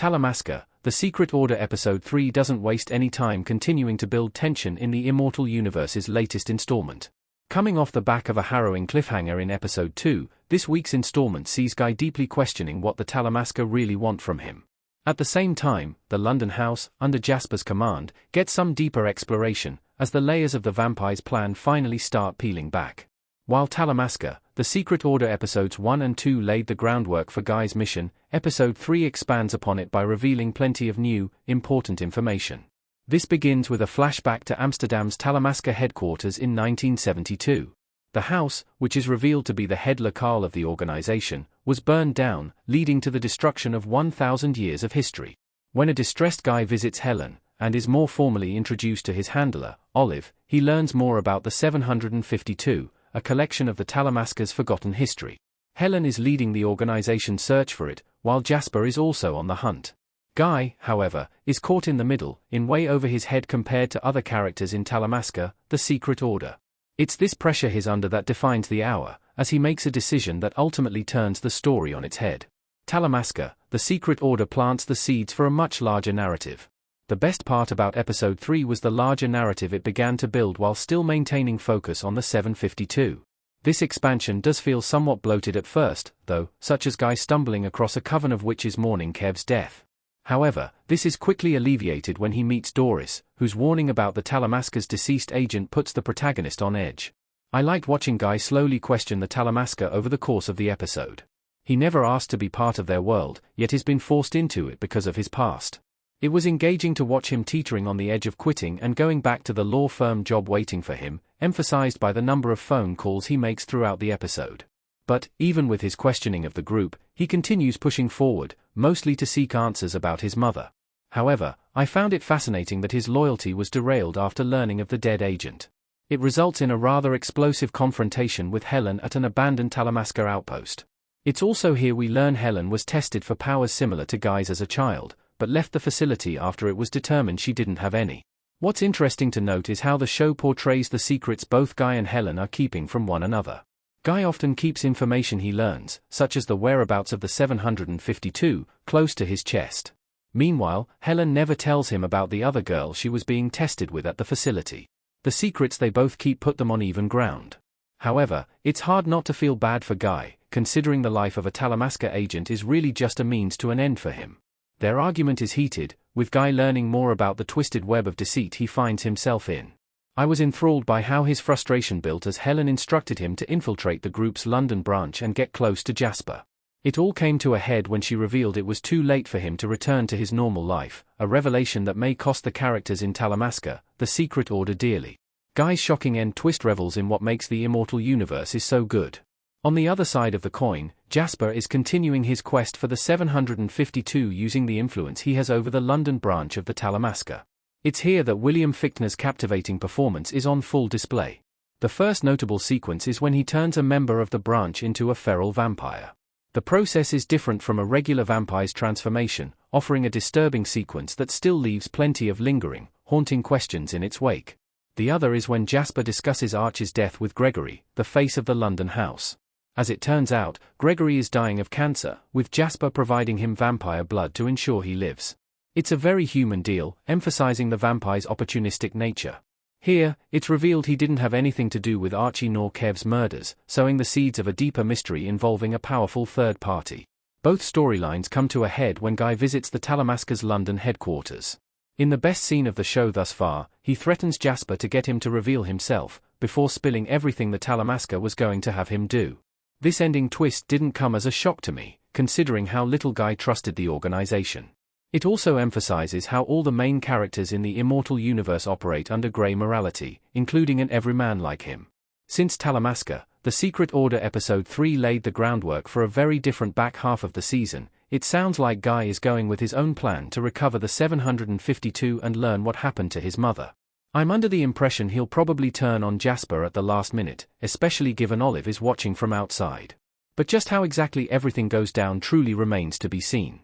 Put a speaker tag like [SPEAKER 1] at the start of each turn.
[SPEAKER 1] Talamasca, The Secret Order Episode 3 doesn't waste any time continuing to build tension in the Immortal universe's latest installment. Coming off the back of a harrowing cliffhanger in Episode 2, this week's installment sees Guy deeply questioning what the Talamasca really want from him. At the same time, the London house, under Jasper's command, gets some deeper exploration, as the layers of the vampire's plan finally start peeling back. While Talamasca, The Secret Order Episodes 1 and 2 laid the groundwork for Guy's mission, Episode 3 expands upon it by revealing plenty of new, important information. This begins with a flashback to Amsterdam's Talamasca headquarters in 1972. The house, which is revealed to be the head locale of the organization, was burned down, leading to the destruction of 1,000 years of history. When a distressed Guy visits Helen, and is more formally introduced to his handler, Olive, he learns more about the 752, a collection of the Talamasca's forgotten history. Helen is leading the organization's search for it, while Jasper is also on the hunt. Guy, however, is caught in the middle, in way over his head compared to other characters in Talamasca, The Secret Order. It's this pressure he's under that defines the hour, as he makes a decision that ultimately turns the story on its head. Talamasca, The Secret Order plants the seeds for a much larger narrative. The best part about Episode 3 was the larger narrative it began to build while still maintaining focus on the 752. This expansion does feel somewhat bloated at first, though, such as Guy stumbling across a coven of witches mourning Kev's death. However, this is quickly alleviated when he meets Doris, whose warning about the Talamasca's deceased agent puts the protagonist on edge. I liked watching Guy slowly question the Talamasca over the course of the episode. He never asked to be part of their world, yet has been forced into it because of his past. It was engaging to watch him teetering on the edge of quitting and going back to the law firm job waiting for him, emphasized by the number of phone calls he makes throughout the episode. But, even with his questioning of the group, he continues pushing forward, mostly to seek answers about his mother. However, I found it fascinating that his loyalty was derailed after learning of the dead agent. It results in a rather explosive confrontation with Helen at an abandoned Talamasca outpost. It's also here we learn Helen was tested for powers similar to Guy's as a child, but left the facility after it was determined she didn't have any. What's interesting to note is how the show portrays the secrets both Guy and Helen are keeping from one another. Guy often keeps information he learns, such as the whereabouts of the 752, close to his chest. Meanwhile, Helen never tells him about the other girl she was being tested with at the facility. The secrets they both keep put them on even ground. However, it's hard not to feel bad for Guy, considering the life of a Talamasca agent is really just a means to an end for him. Their argument is heated, with Guy learning more about the twisted web of deceit he finds himself in. I was enthralled by how his frustration built as Helen instructed him to infiltrate the group's London branch and get close to Jasper. It all came to a head when she revealed it was too late for him to return to his normal life, a revelation that may cost the characters in Talamasca, The Secret Order dearly. Guy's shocking end twist revels in what makes the Immortal universe is so good. On the other side of the coin, Jasper is continuing his quest for the 752 using the influence he has over the London branch of the Talamasca. It's here that William Fichtner's captivating performance is on full display. The first notable sequence is when he turns a member of the branch into a feral vampire. The process is different from a regular vampire's transformation, offering a disturbing sequence that still leaves plenty of lingering, haunting questions in its wake. The other is when Jasper discusses Archie's death with Gregory, the face of the London house. As it turns out, Gregory is dying of cancer, with Jasper providing him vampire blood to ensure he lives. It's a very human deal, emphasizing the vampire's opportunistic nature. Here, it's revealed he didn't have anything to do with Archie nor Kev's murders, sowing the seeds of a deeper mystery involving a powerful third party. Both storylines come to a head when Guy visits the Talamasca's London headquarters. In the best scene of the show thus far, he threatens Jasper to get him to reveal himself, before spilling everything the Talamasca was going to have him do. This ending twist didn't come as a shock to me, considering how little Guy trusted the organization. It also emphasizes how all the main characters in the Immortal universe operate under grey morality, including an everyman like him. Since Talamasca, The Secret Order Episode 3 laid the groundwork for a very different back half of the season, it sounds like Guy is going with his own plan to recover the 752 and learn what happened to his mother. I'm under the impression he'll probably turn on Jasper at the last minute, especially given Olive is watching from outside. But just how exactly everything goes down truly remains to be seen.